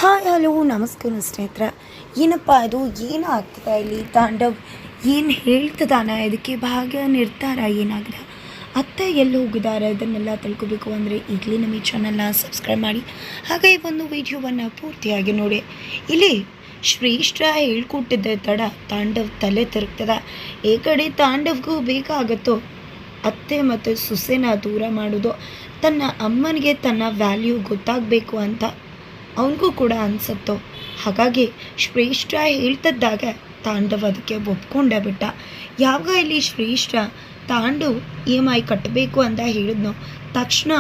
Hi hello ನಮಸ್ಕಾರ ಸ್ನೇಹಿತರೆ. ಏನಪ್ಪ ಇದು ಏನಾಗ್ತದೆ ಇಲ್ಲಿ ತಾಂಡವ್ ಏನು ಹೇಳ್ತದಾನ, ಇದಕ್ಕೆ ಭಾಗ್ಯ ನಿರ್ಧಾರ ಏನಾಗಿದೆ, ಅತ್ತೆ ಎಲ್ಲಿ ಹೋಗಿದ್ದಾರೆ, ಇದನ್ನೆಲ್ಲ ತಿಳ್ಕೊಬೇಕು ಅಂದರೆ ಈಗಲೇ ನಮ್ಮ ಈ ಚಾನಲ್ನ ಸಬ್ಸ್ಕ್ರೈಬ್ ಮಾಡಿ, ಹಾಗೆ ಈ ಒಂದು ವಿಡಿಯೋವನ್ನು ಪೂರ್ತಿಯಾಗಿ ನೋಡಿ. ಇಲ್ಲಿ ಶ್ರೇಷ್ಠ ಹೇಳ್ಕೊಟ್ಟಿದ್ದೆ ತಡ ತಾಂಡವ್ ತಲೆ ತಿರುಗ್ತದ. ಈ ಕಡೆ ತಾಂಡವ್ಗೂ ಬೇಕಾಗುತ್ತೋ ಅತ್ತೆ ಮತ್ತು ಸೊಸೆನ ದೂರ ಮಾಡೋದು, ತನ್ನ ಅಮ್ಮನಿಗೆ ತನ್ನ ವ್ಯಾಲ್ಯೂ ಗೊತ್ತಾಗಬೇಕು ಅಂತ ಅವನಿಗೂ ಕೂಡ ಅನಿಸುತ್ತೋ. ಹಾಗಾಗಿ ಶ್ರೇಷ್ಠ ಹೇಳ್ತಿದ್ದಾಗ ತಾಂಡವ್ ಅದಕ್ಕೆ ಒಪ್ಕೊಂಡೇ ಬಿಟ್ಟ. ಯಾವಾಗ ಇಲ್ಲಿ ಶ್ರೇಷ್ಠ ತಾಂಡವ್ EMI ಕಟ್ಟಬೇಕು ಅಂತ ಹೇಳಿದ್ನೋ ತಕ್ಷಣ,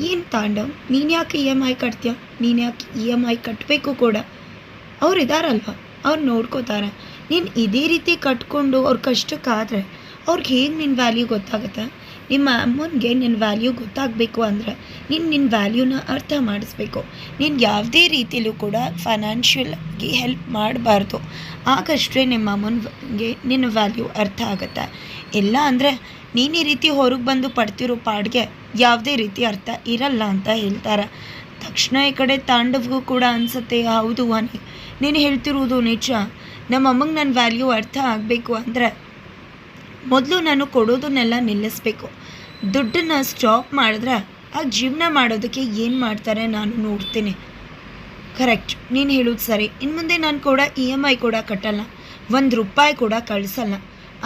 ಏನು ತಾಂಡವ್ ನೀನು ಯಾಕೆ EMI ಕಟ್ತೀಯ, ನೀನು ಯಾಕೆ EMI ಕಟ್ಟಬೇಕು ಕೂಡ, ಅವ್ರು ಇದ್ದಾರಲ್ವ, ಅವ್ರು ನೋಡ್ಕೋತಾರೆ. ನೀನು ಇದೇ ರೀತಿ ಕಟ್ಕೊಂಡು ಅವ್ರ ಕಷ್ಟಕ್ಕಾದರೆ ಅವ್ರಿಗೆ ಹೇಗೆ ನಿನ್ನ ವ್ಯಾಲ್ಯೂ ಗೊತ್ತಾಗುತ್ತೆ. ನಿಮ್ಮ ಅಮ್ಮನಿಗೆ ನಿನ್ನ ವ್ಯಾಲ್ಯೂ ಗೊತ್ತಾಗಬೇಕು ಅಂದರೆ ನಿನ್ನ ವ್ಯಾಲ್ಯೂನ ಅರ್ಥ ಮಾಡಿಸ್ಬೇಕು. ನೀನು ಯಾವುದೇ ರೀತಿಯಲ್ಲೂ ಕೂಡ ಫೈನಾನ್ಷಿಯಲಾಗಿ ಹೆಲ್ಪ್ ಮಾಡಬಾರ್ದು, ಆಗಷ್ಟೇ ನಿಮ್ಮ ಅಮ್ಮನಿಗೆ ನಿನ್ನ ವ್ಯಾಲ್ಯೂ ಅರ್ಥ ಆಗುತ್ತೆ. ಇಲ್ಲ ಅಂದರೆ ನೀನು ಈ ರೀತಿ ಹೊರಗೆ ಬಂದು ಪಡ್ತಿರೋ ಪಾಡಿಗೆ ಯಾವುದೇ ರೀತಿ ಅರ್ಥ ಇರಲ್ಲ ಅಂತ ಹೇಳ್ತಾರೆ. ತಕ್ಷಣ ಈ ಕಡೆ ತಾಂಡವ್ಗೂ ಕೂಡ ಅನಿಸುತ್ತೆ, ಹೌದು ವಾಣಿ ನೀನು ಹೇಳ್ತಿರೋದು ನಿಜ. ನಮ್ಮ ಅಮ್ಮಂಗೆ ನನ್ನ ವ್ಯಾಲ್ಯೂ ಅರ್ಥ ಆಗಬೇಕು ಅಂದರೆ ಮೊದಲು ನಾನು ಕೊಡೋದನ್ನೆಲ್ಲ ನಿಲ್ಲಿಸ್ಬೇಕು. ದುಡ್ಡನ್ನು ಸ್ಟಾಪ್ ಮಾಡಿದ್ರೆ ಆ ಜೀವನ ಮಾಡೋದಕ್ಕೆ ಏನು ಮಾಡ್ತಾರೆ ನಾನು ನೋಡ್ತೀನಿ. ಕರೆಕ್ಟ್, ನೀನು ಹೇಳೋದು ಸರಿ. ಇನ್ನು ಮುಂದೆ ನಾನು ಕೂಡ EMI ಕೂಡ ಕಟ್ಟಲ್ಲ, ₹1 ಕೂಡ ಕಳಿಸಲ್ಲ.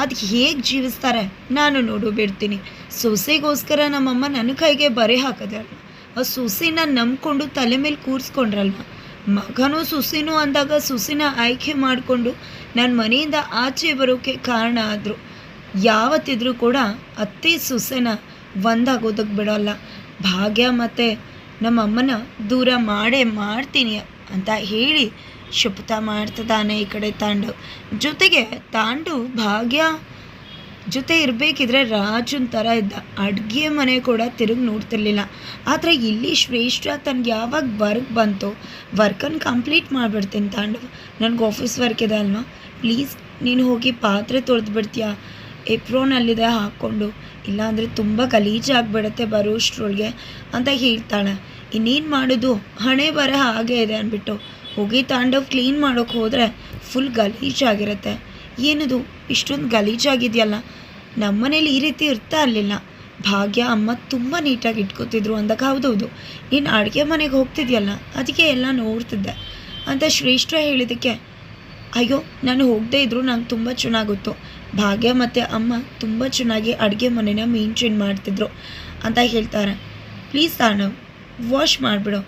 ಅದು ಹೇಗೆ ಜೀವಿಸ್ತಾರೆ ನಾನು ನೋಡು ಬಿಡ್ತೀನಿ. ಸೊಸೆಗೋಸ್ಕರ ನಮ್ಮಮ್ಮ ನನ್ನ ಕೈಗೆ ಬರೆ ಹಾಕಿದಾಳ, ಆ ಸೊಸೆನ ನಂಬ್ಕೊಂಡು ತಲೆ ಮೇಲೆ ಕೂರಿಸ್ಕೊಂಡ್ರಲ್ವ. ಮಗನೂ ಸೊಸೆನೂ ಅಂದಾಗ ಸೊಸೆನ ಆಯ್ಕೆ ಮಾಡಿಕೊಂಡು ನನ್ನ ಮನೆಯಿಂದ ಆಚೆ ಬರೋಕ್ಕೆ ಕಾರಣ ಆದರು. ಯಾವತ್ತಿದ್ರೂ ಕೂಡ ಅತ್ತೆ ಸೊಸೆನ ಒಂದಾಗೋದಕ್ಕೆ ಬಿಡೋಲ್ಲ. ಭಾಗ್ಯ ಮತ್ತು ನಮ್ಮ ಅಮ್ಮನ ದೂರ ಮಾಡೇ ಮಾಡ್ತೀನಿ ಅಂತ ಹೇಳಿ ಶಪಥ ಮಾಡ್ತಿದ್ದಾನೆ ಈ ಕಡೆ ತಾಂಡವ್. ಜೊತೆಗೆ ತಾಂಡವ್ ಭಾಗ್ಯ ಜೊತೆ ಇರಬೇಕಿದ್ರೆ ರಾಜನ್ ಥರ ಇದ್ದ, ಅಡುಗೆ ಮನೆ ಕೂಡ ತಿರುಗಿ ನೋಡ್ತಿರ್ಲಿಲ್ಲ. ಆದರೆ ಇಲ್ಲಿ ಶ್ರೇಷ್ಠ ತನಗೆ ಯಾವಾಗ ವರ್ಕ್ ಬಂತು ವರ್ಕನ್ನು ಕಂಪ್ಲೀಟ್ ಮಾಡಿಬಿಡ್ತೀನಿ ತಾಂಡವ್, ನನಗೆ ಆಫೀಸ್ ವರ್ಕ್ ಇದೆ ಅಲ್ವಾ, ಪ್ಲೀಸ್ ನೀನು ಹೋಗಿ ಪಾತ್ರೆ ತೊಳೆದು ಬಿಡ್ತೀಯಾ, ಎಪ್ರೋನಲ್ಲಿದೆ ಹಾಕ್ಕೊಂಡು, ಇಲ್ಲಾಂದರೆ ತುಂಬ ಗಲೀಜಾಗಿಬಿಡುತ್ತೆ ಬರೋಷ್ಟ್ರೊಳಗೆ ಅಂತ ಹೇಳ್ತಾಳೆ. ಇನ್ನೇನು ಮಾಡೋದು, ಹಣೆ ಬರ ಹಾಗೆ ಇದೆ ಅಂದ್ಬಿಟ್ಟು ಹೋಗಿ ತಾಂಡವ್ ಕ್ಲೀನ್ ಮಾಡೋಕ್ಕೆ ಹೋದರೆ ಫುಲ್ ಗಲೀಜಾಗಿರುತ್ತೆ. ಏನದು ಇಷ್ಟೊಂದು ಗಲೀಜಾಗಿದೆಯಲ್ಲ, ನಮ್ಮನೇಲಿ ಈ ರೀತಿ ಇರ್ತಾ ಇರಲಿಲ್ಲ, ಭಾಗ್ಯ ಅಮ್ಮ ತುಂಬ ನೀಟಾಗಿ ಇಟ್ಕೋತಿದ್ರು ಅಂದಾಗ ಹೌದೌದು ನೀನು ಅಡುಗೆ ಮನೆಗೆ ಹೋಗ್ತಿದ್ಯಲ್ಲ ಅದಕ್ಕೆ ಎಲ್ಲ ನೋಡ್ತಿದ್ದೆ ಅಂತ ಶ್ರೇಷ್ಠ ಹೇಳಿದ್ದಕ್ಕೆ, ಅಯ್ಯೋ ನಾನು ಹೋಗದೇ ಇದ್ದರೂ ನಂಗೆ ತುಂಬ ಚೆನ್ನಾಗಿತ್ತು, ಭಾಗ್ಯ ಮತ್ತು ಅಮ್ಮ ತುಂಬ ಚೆನ್ನಾಗಿ ಅಡುಗೆ ಮನೆನ ಮೇಂಟೈನ್ ಮಾಡ್ತಿದ್ರು ಅಂತ ಹೇಳ್ತಾರೆ. ಪ್ಲೀಸ್ ತಾಂಡವ್ ವಾಶ್ ಮಾಡಿಬಿಡು,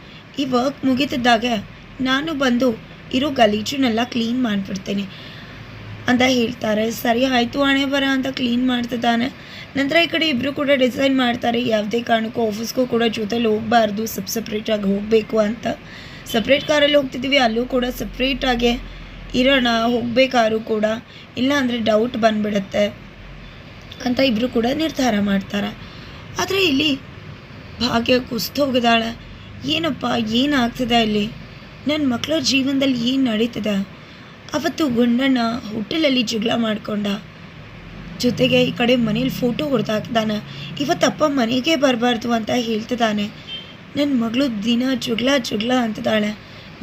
ಈ ವರ್ಕ್ ಮುಗಿತಿದ್ದಾಗ ನಾನು ಬಂದು ಇರೋ ಗಲೀಜನ್ನೆಲ್ಲ ಕ್ಲೀನ್ ಮಾಡಿಬಿಡ್ತೀನಿ ಅಂತ ಹೇಳ್ತಾರೆ. ಸರಿ ಆಯಿತು ಹಣೆ ಬರ ಅಂತ ಕ್ಲೀನ್ ಮಾಡ್ತಿದ್ದಾನೆ. ನಂತರ ಈ ಕಡೆ ಇಬ್ಬರು ಕೂಡ ಡಿಸೈಡ್ ಮಾಡ್ತಾರೆ, ಯಾವುದೇ ಕಾರಣಕ್ಕೂ ಆಫೀಸ್ಗೂ ಕೂಡ ಜೊತೆಲಿ ಹೋಗಬಾರ್ದು, ಸಪ್ರೇಟಾಗಿ ಹೋಗಬೇಕು ಅಂತ. ಸಪ್ರೇಟ್ ಕಾರಲ್ಲಿ ಹೋಗ್ತಿದ್ದೀವಿ, ಅಲ್ಲೂ ಕೂಡ ಸಪ್ರೇಟಾಗೆ ಇರೋಣ ಹೋಗಬೇಕಾದ್ರೂ ಕೂಡ, ಇಲ್ಲ ಅಂದರೆ ಡೌಟ್ ಬಂದುಬಿಡುತ್ತೆ ಅಂತ ಇಬ್ಬರು ಕೂಡ ನಿರ್ಧಾರ ಮಾಡ್ತಾರೆ. ಆದರೆ ಇಲ್ಲಿ ಭಾಗ್ಯ ಕುಸ್ತೋಗಿದ್ದಾಳೆ. ಏನಪ್ಪ ಏನಾಗ್ತದೆ ಇಲ್ಲಿ, ನನ್ನ ಮಕ್ಕಳ ಜೀವನದಲ್ಲಿ ಏನು ನಡೀತದೆ. ಅವತ್ತು ಗಂಡಣ್ಣ ಹೋಟೆಲಲ್ಲಿ ಜಗಳ ಮಾಡ್ಕೊಂಡ, ಜೊತೆಗೆ ಈ ಕಡೆ ಮನೇಲಿ ಫೋಟೋ ಹೊಡೆದಾಕ್ದಾನೆ, ಇವತ್ತಪ್ಪ ಮನೆಗೆ ಬರಬಾರ್ದು ಅಂತ ಹೇಳ್ತಿದ್ದಾನೆ. ನನ್ನ ಮಗಳು ದಿನ ಜಗಳ ಅಂತಿದ್ದಾಳೆ.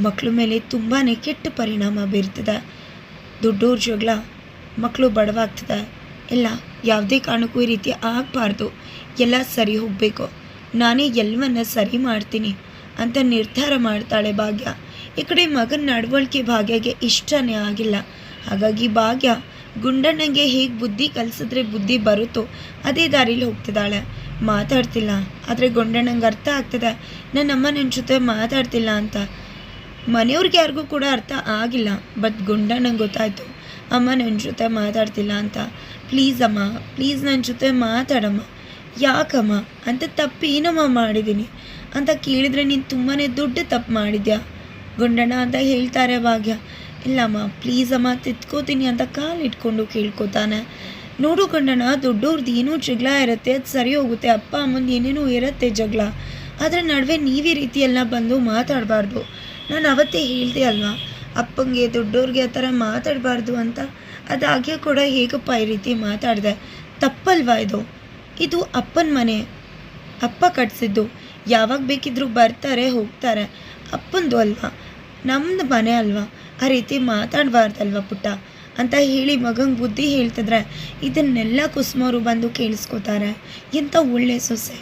ಮಕ್ಕಳ ಮೇಲೆ ತುಂಬಾ ಕೆಟ್ಟ ಪರಿಣಾಮ ಬೀರ್ತದೆ. ದೊಡ್ಡವ್ರ ಜಗಳ ಮಕ್ಕಳು ಬಡವಾಗ್ತದೆ. ಇಲ್ಲ ಯಾವುದೇ ಕಾರಣಕ್ಕೂ ಈ ರೀತಿ ಆಗಬಾರ್ದು, ಎಲ್ಲ ಸರಿ ಹೋಗಬೇಕು, ನಾನೇ ಎಲ್ಲವನ್ನ ಸರಿ ಮಾಡ್ತೀನಿ ಅಂತ ನಿರ್ಧಾರ ಮಾಡ್ತಾಳೆ ಭಾಗ್ಯ. ಈ ಕಡೆ ಮಗನ ನಡವಳಿಕೆ ಭಾಗ್ಯಗೆ ಇಷ್ಟನೇ ಆಗಿಲ್ಲ. ಹಾಗಾಗಿ ಭಾಗ್ಯ ಗುಂಡಣ್ಣಂಗೆ ಹೇಗೆ ಬುದ್ಧಿ ಕಲಿಸಿದ್ರೆ ಬುದ್ಧಿ ಬರುತ್ತೋ ಅದೇ ದಾರಿಲಿ ಹೋಗ್ತಿದ್ದಾಳೆ. ಮಾತಾಡ್ತಿಲ್ಲ, ಆದರೆ ಗುಂಡಣ್ಣಂಗೆ ಅರ್ಥ ಆಗ್ತದೆ ನನ್ನಮ್ಮ ನನ್ನ ಜೊತೆ ಮಾತಾಡ್ತಿಲ್ಲ ಅಂತ. ಮನೆಯವ್ರಿಗೆ ಯಾರಿಗೂ ಕೂಡ ಅರ್ಥ ಆಗಿಲ್ಲ, ಬಟ್ ಗುಂಡಣ್ಣಂಗೆ ಗೊತ್ತಾಯಿತು ಅಮ್ಮ ನನ್ನ ಜೊತೆ ಮಾತಾಡ್ತಿಲ್ಲ ಅಂತ. ಪ್ಲೀಸ್ ಅಮ್ಮ ಪ್ಲೀಸ್ ನನ್ನ ಜೊತೆ ಮಾತಾಡಮ್ಮ, ಯಾಕಮ್ಮ ಅಂತ ತಪ್ಪು ಏನಮ್ಮ ಮಾಡಿದ್ದೀನಿ ಅಂತ ಕೇಳಿದರೆ ನೀನು ತುಂಬಾ ದೊಡ್ಡ ತಪ್ಪು ಮಾಡಿದ್ಯಾ ಗುಂಡಣ್ಣ ಅಂತ ಹೇಳ್ತಾರೆ ಭಾಗ್ಯ. ಇಲ್ಲಮ್ಮ ಪ್ಲೀಸ್ ಅಮ್ಮ ತಿತ್ಕೋತೀನಿ ಅಂತ ಕಾಲಿಟ್ಕೊಂಡು ಕೇಳ್ಕೊತಾನೆ. ನೋಡು ಗಂಡಣ್ಣ, ದೊಡ್ಡವ್ರದ್ದು ಏನೋ ಜಗಳ ಇರುತ್ತೆ, ಅದು ಸರಿ ಹೋಗುತ್ತೆ, ಅಪ್ಪ ಅಮ್ಮಂದು ಏನೇನೋ ಇರುತ್ತೆ ಜಗಳ, ಅದರ ನಡುವೆ ನೀವೇ ರೀತಿಯೆಲ್ಲ ಬಂದು ಮಾತಾಡಬಾರ್ದು. ನಾನು ಅವತ್ತೇ ಹೇಳ್ದೆ ಅಲ್ವಾ ಅಪ್ಪಂಗೆ ದೊಡ್ಡವ್ರಿಗೆ ಆ ಥರ ಮಾತಾಡಬಾರ್ದು ಅಂತ, ಅದಾಗೆ ಕೂಡ ಹೇಗಪ್ಪ ಈ ರೀತಿ ಮಾತಾಡಿದೆ, ತಪ್ಪಲ್ವಾ ಇದು ಅಪ್ಪನ ಮನೆ, ಅಪ್ಪ ಕಟ್ಸಿದ್ದು, ಯಾವಾಗ ಬೇಕಿದ್ರೂ ಬರ್ತಾರೆ ಹೋಗ್ತಾರೆ, ಅಪ್ಪಂದು ಅಲ್ವಾ. ನಮ್ಮದು ಮನೆ ಅಲ್ವಾ, ಆ ರೀತಿ ಮಾತಾಡಬಾರ್ದಲ್ವ ಪುಟ್ಟ ಅಂತ ಹೇಳಿ ಮಗಂಗೆ ಬುದ್ಧಿ ಹೇಳ್ತಿದ್ರೆ ಇದನ್ನೆಲ್ಲ ಕುಸುಮವರು ಬಂದು ಕೇಳಿಸ್ಕೊತಾರೆ. ಎಂಥ ಒಳ್ಳೆ ಸೊಸೆ,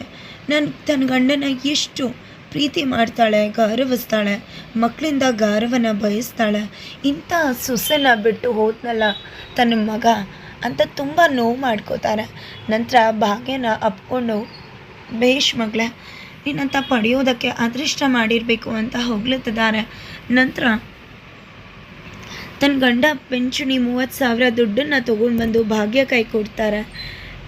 ತನ್ನ ಗಂಡನ ಎಷ್ಟು ಪ್ರೀತಿ ಮಾಡ್ತಾಳೆ, ಗೌರವಿಸ್ತಾಳೆ, ಮಕ್ಕಳಿಂದ ಗೌರವನ ಬಯಸ್ತಾಳೆ. ಇಂಥ ಸೊಸೆನ ಬಿಟ್ಟು ಹೋದ್ನಲ್ಲ ತನ್ನ ಮಗ ಅಂತ ತುಂಬ ನೋವು ಮಾಡ್ಕೋತಾರೆ. ನಂತರ ಭಾಗ್ಯನ ಅಪ್ಕೊಂಡು ಬೇಷ್ ಮಗಳೇ, ನೀನಂತ ಪಡೆಯೋದಕ್ಕೆ ಅದೃಷ್ಟ ಮಾಡಿರಬೇಕು ಅಂತ ಹೊಗಳುತ್ತಿದ್ದಾರೆ. ನಂತರ ತನ್ನ ಗಂಡ ಪಿಂಚಣಿ 30,000 ದುಡ್ಡನ್ನು ತೊಗೊಂಡು ಬಂದು ಭಾಗ್ಯ ಕೈ ಕೊಡ್ತಾರೆ.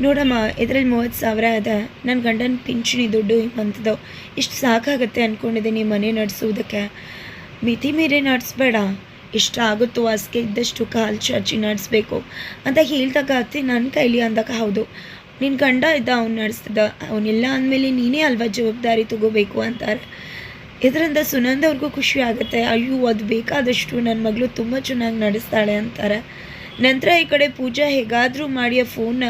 ನೋಡಮ್ಮ, ಇದರಲ್ಲಿ 30,000 ಇದೆ, ನನ್ನ ಗಂಡನ ಪಿಂಚಣಿ ದುಡ್ಡು ಬಂತದ್ದು, ಇಷ್ಟು ಸಾಕಾಗತ್ತೆ ಅಂದ್ಕೊಂಡಿದ್ದೀನಿ ಮನೆ ನಡೆಸೋದಕ್ಕೆ, ಮಿತಿ ಮೀರಿ ನಡೆಸ್ಬೇಡ, ಇಷ್ಟ ಆಗುತ್ತೋ ಹಾಸಿಗೆ ಇದ್ದಷ್ಟು ಕಾಲು ಚಾಚಿ ನಡೆಸ್ಬೇಕು ಅಂತ ಹೇಳಿದಾಗ ಅತ್ತೆ ನನ್ನ ಕೈಲಿ ಅಂದಾಗ ಹೌದು ನಿನ್ನ ಗಂಡ ಇದ್ದ ಅವ್ನು ನಡೆಸ್ತಿದ್ದ, ಅವನಿಲ್ಲ ಅಂದಮೇಲೆ ನೀನೇ ಅಲ್ವಾ ಜವಾಬ್ದಾರಿ ತಗೋಬೇಕು ಅಂತಾರೆ. ಇದರಿಂದ ಸುನಂದವ್ರಿಗೂ ಖುಷಿ ಆಗುತ್ತೆ. ಅಯ್ಯೋ ಅದು ಬೇಕಾದಷ್ಟು ನನ್ನ ಮಗಳು ತುಂಬ ಚೆನ್ನಾಗಿ ನಡೆಸ್ತಾಳೆ ಅಂತಾರೆ. ನಂತರ ಈ ಕಡೆ ಪೂಜಾ ಹೇಗಾದರೂ ಮಾಡಿ ಆ ಫೋನ್ನ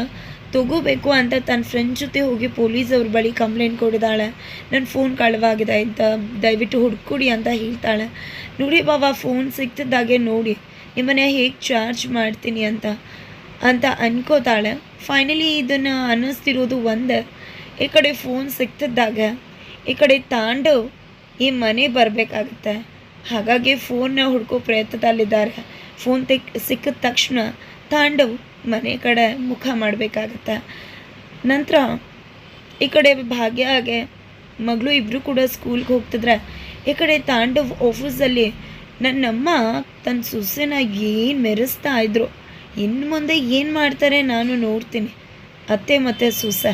ತಗೋಬೇಕು ಅಂತ ತನ್ನ ಫ್ರೆಂಡ್ ಜೊತೆ ಹೋಗಿ ಪೊಲೀಸವ್ರ ಬಳಿ ಕಂಪ್ಲೇಂಟ್ ಕೊಡಿದಾಳೆ. ನನ್ನ ಫೋನ್ ಕಳವಾಗಿದೆ ಅಂತ ದಯವಿಟ್ಟು ಹುಡ್ಕೊಡಿ ಅಂತ ಹೇಳ್ತಾಳೆ. ನೋಡಿ ಬಾಬಾ, ಫೋನ್ ಸಿಗ್ತಿದ್ದಾಗೆ ನೋಡಿ ನಿಮ್ಮನೆ ಹೇಗೆ ಚಾರ್ಜ್ ಮಾಡ್ತೀನಿ ಅಂತ ಅನ್ಕೋತಾಳೆ. ಫೈನಲಿ ಇದನ್ನು ಅನ್ನಿಸ್ತಿರೋದು ಒಂದೇ, ಈ ಕಡೆ ಫೋನ್ ಸಿಗ್ತಿದ್ದಾಗ ಈ ಕಡೆ ತಾಂಡವ್ ಈ ಮನೆ ಬರಬೇಕಾಗತ್ತೆ. ಹಾಗಾಗಿ ಫೋನ್ನ ಹುಡ್ಕೋ ಪ್ರಯತ್ನದಲ್ಲಿದ್ದಾರೆ. ಫೋನ್ ಸಿಕ್ಕಿದ ತಕ್ಷಣ ತಾಂಡವ್ ಮನೆ ಕಡೆ ಮುಖ ಮಾಡಬೇಕಾಗತ್ತೆ. ನಂತರ ಈ ಕಡೆ ಭಾಗ್ಯಗೆ ಮಗಳು ಇಬ್ಬರು ಕೂಡ ಸ್ಕೂಲ್ಗೆ ಹೋಗ್ತಿದ್ರೆ ಈ ಕಡೆ ತಾಂಡವ್ ಆಫೀಸಲ್ಲಿ ನನ್ನಮ್ಮ ತನ್ನ ಸೊಸೆನ ಏನು ಮೆರೆಸ್ತಾ ಇದ್ರು, ಇನ್ನು ಮುಂದೆ ಏನು ಮಾಡ್ತಾರೆ ನಾನು ನೋಡ್ತೀನಿ. ಅತ್ತೆ ಮತ್ತು ಸೊಸೆ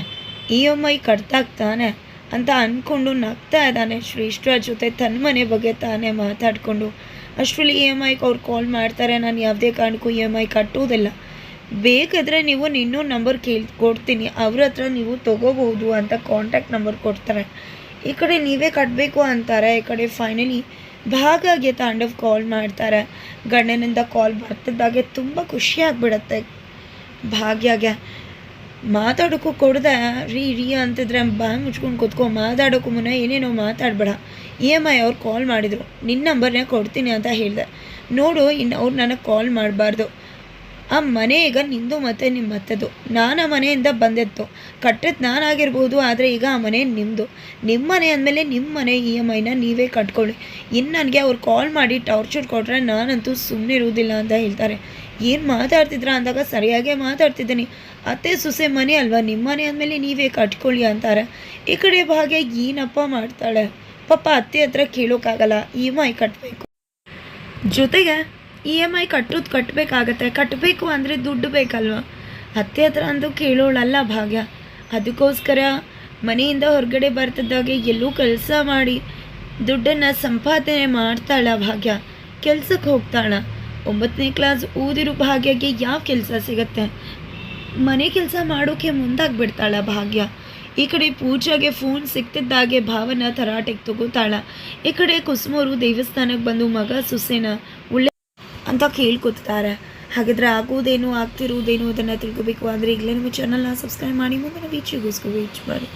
EMI ಕಟ್ತಾಗ್ತಾನೆ ಅಂತ ಅಂದ್ಕೊಂಡು ನಗ್ತಾ ಇದ್ದಾನೆ ಶ್ರೇಷ್ಠ ಜೊತೆ ತನ್ನ ಮನೆ ಬಗ್ಗೆ ತಾನೇ ಮಾತಾಡಿಕೊಂಡು. ಅಷ್ಟರಲ್ಲಿ EMIಗೆ ಅವ್ರು ಕಾಲ್ ಮಾಡ್ತಾರೆ. ನಾನು ಯಾವುದೇ ಕಾರಣಕ್ಕೂ EMI ಕಟ್ಟೋದಿಲ್ಲ, ಬೇಕಾದರೆ ನೀವು ಇನ್ನೊಂದು ನಂಬರ್ ಕೊಡ್ತೀನಿ, ಅವ್ರ ಹತ್ರ ನೀವು ತೊಗೋಬೋದು ಅಂತ ಕಾಂಟ್ಯಾಕ್ಟ್ ನಂಬರ್ ಕೊಡ್ತಾರೆ. ಈ ಕಡೆ ನೀವೇ ಕಟ್ಟಬೇಕು ಅಂತಾರೆ. ಈ ಕಡೆ ಫೈನಲಿ ಭಾಗಾಗೆ ತಾಂಡವ್ ಕಾಲ್ ಮಾಡ್ತಾರೆ. ಗಂಡನಿಂದ ಕಾಲ್ ಬರ್ತಿದ್ದಾಗೆ ತುಂಬ ಖುಷಿಯಾಗಿಬಿಡತ್ತೆ ಭಾಗ್ಯಾಗೆ. ಮಾತಾಡೋಕ್ಕೂ ಕೊಡದೆ ರೀ ಅಂತಿದ್ರೆ ಬಾಯಿ ಮುಚ್ಕೊಂಡು ಕೂತ್ಕೊ, ಮಾತಾಡೋಕ್ಕೂ ಮುನ್ನ ಏನೇನೋ ಮಾತಾಡಬೇಡ, EMI ಅವ್ರು ಕಾಲ್ ಮಾಡಿದರು, ನಿನ್ನ ನಂಬರ್ನೇ ಕೊಡ್ತೀನಿ ಅಂತ ಹೇಳಿದೆ. ನೋಡು, ಇನ್ನು ಅವ್ರು ನನಗೆ ಕಾಲ್ ಮಾಡಬಾರ್ದು, ಆ ಮನೆ ಈಗ ನಿಂದು ಮತ್ತು ನಿಮ್ಮ ಮತ್ತದು, ನಾನು ಆ ಮನೆಯಿಂದ ಬಂದಿತ್ತು, ಕಟ್ಟಿದ್ದು ನಾನಾಗಿರ್ಬೋದು, ಆದರೆ ಈಗ ಆ ಮನೆ ನಿಮ್ಮದು, ನಿಮ್ಮ ಮನೆ ಅಂದಮೇಲೆ ನಿಮ್ಮ ಮನೆ EMIನ ನೀವೇ ಕಟ್ಕೊಳ್ಳಿ. ಇನ್ನು ನನಗೆ ಅವ್ರು ಕಾಲ್ ಮಾಡಿ ಟಾರ್ಚರ್ ಕೊಟ್ಟರೆ ನಾನಂತೂ ಸುಮ್ಮನೆ ಇರುವುದಿಲ್ಲ ಅಂತ ಹೇಳ್ತಾರೆ. ಏನು ಮಾತಾಡ್ತಿದ್ರ ಅಂದಾಗ ಸರಿಯಾಗೇ ಮಾತಾಡ್ತಿದ್ದೀನಿ, ಅತ್ತೆ ಸೊಸೆ ಮನೆ ಅಲ್ವಾ, ನಿಮ್ಮ ಮನೆ ಅಂದಮೇಲೆ ನೀವೇ ಕಟ್ಕೊಳ್ಳಿ ಅಂತಾರೆ. ಈ ಕಡೆ ಭಾಗ್ಯ ಏನಪ್ಪ ಮಾಡ್ತಾಳೆ ಪಾಪ, ಅತ್ತೆ ಹತ್ರ ಕೇಳೋಕ್ಕಾಗಲ್ಲ, EMI ಕಟ್ಟಬೇಕು, ಜೊತೆಗೆ EMI ಕಟ್ಟಬೇಕಾಗತ್ತೆ, ಕಟ್ಟಬೇಕು ಅಂದರೆ ದುಡ್ಡು ಬೇಕಲ್ವ, ಅತ್ತೆ ಹತ್ರ ಅಂತೂ ಕೇಳೋಳಲ್ಲ ಭಾಗ್ಯ. ಅದಕ್ಕೋಸ್ಕರ ಮನೆಯಿಂದ ಹೊರಗಡೆ ಬರ್ತಿದ್ದಾಗೆ ಎಲ್ಲೂ ಕೆಲಸ ಮಾಡಿ ದುಡ್ಡನ್ನು ಸಂಪಾದನೆ ಮಾಡ್ತಾಳ ಭಾಗ್ಯ. ಕೆಲ್ಸಕ್ಕೆ ಹೋಗ್ತಾಳ. 9ನೇ ಕ್ಲಾಸ್ ಓದಿರೋ ಭಾಗ್ಯಗೆ ಯಾವ ಕೆಲಸ ಸಿಗತ್ತೆ, ಮನೆ ಕೆಲಸ ಮಾಡೋಕ್ಕೆ ಮುಂದಾಗ್ಬಿಡ್ತಾಳ ಭಾಗ್ಯ. ಈ ಕಡೆ ಪೂಜಾಗೆ ಫೋನ್ ಸಿಗ್ತಿದ್ದಾಗೆ ಭಾವನ ತರಾಟೆಗೆ ತಗೋತಾಳ. ಈ ಕಡೆ ಕುಸುಮರು ದೇವಸ್ಥಾನಕ್ಕೆ ಬಂದು ಮಗ ಸೊಸೆನ ಒಳ್ಳೆ ಅಂತ ಕೇಳ್ಕೊತಾರೆ. ಹಾಗಾದರೆ ಆಗೋದೇನು ಆಗ್ತಿರೋದೇನು ಅದನ್ನು ತಿಳ್ಕೊಬೇಕು ಅಂದರೆ ಈಗಲೇ ನಮ್ಮ ಚಾನಲ್ನ ಸಬ್ಸ್ಕ್ರೈಬ್ ಮಾಡಿ, ಮುಂದಿನ ವೀಕ್ಷೆಗೋಸ್ಕರ ವೇಟ್ ಮಾಡಿ.